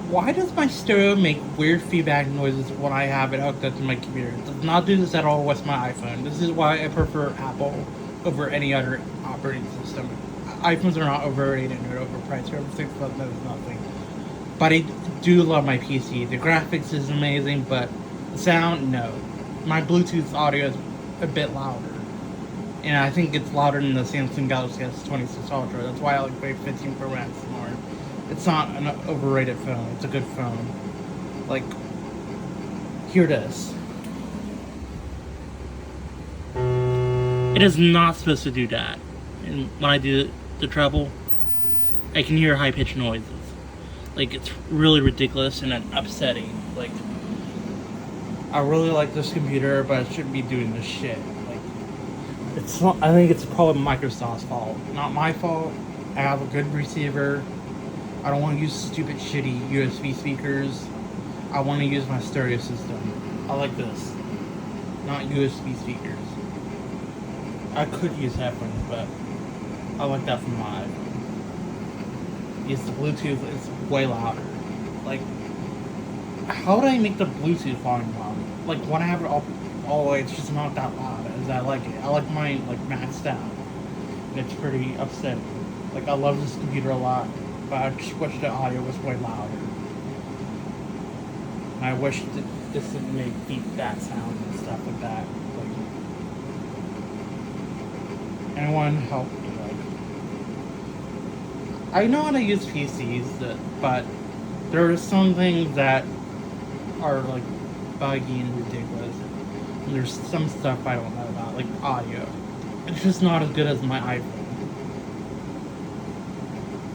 Why does my stereo make weird feedback noises when I have it hooked up to my computer? It does not do this at all with my iPhone. This is why I prefer Apple over any other operating system. iPhones are not overrated or overpriced or everything, but that is nothing. But I do love my PC. The graphics is amazing, but the sound, no. My Bluetooth audio is a bit louder. And I think it's louder than the Samsung Galaxy S26 Ultra. That's why I like my 15 Pro Max more. It's not an overrated phone. It's a good phone. Like, hear this. It is not supposed to do that. And when I do the treble, I can hear high pitched noises. Like, it's really ridiculous and upsetting. Like, I really like this computer, but it shouldn't be doing this shit. Like, it's not, I think it's probably Microsoft's fault, not my fault. I have a good receiver. I don't want to use stupid, shitty USB speakers. I want to use my stereo system. I like this, not USB speakers. I could use headphones, but I like that from my iPhone. Yes, the Bluetooth is way louder. Like, how would I make the Bluetooth volume loud? Like, when I have it all the way, it's just not that loud as I like it. I like mine, like, maxed out. And it's pretty upsetting. Like, I love this computer a lot, but I just wish the audio was way louder. And I wish that this didn't make feedback sounds and stuff like that. Like, anyone help me? Like, I know how to use PCs, but there are some things that are like buggy and ridiculous. And there's some stuff I don't know about, like audio. It's just not as good as my iPhone.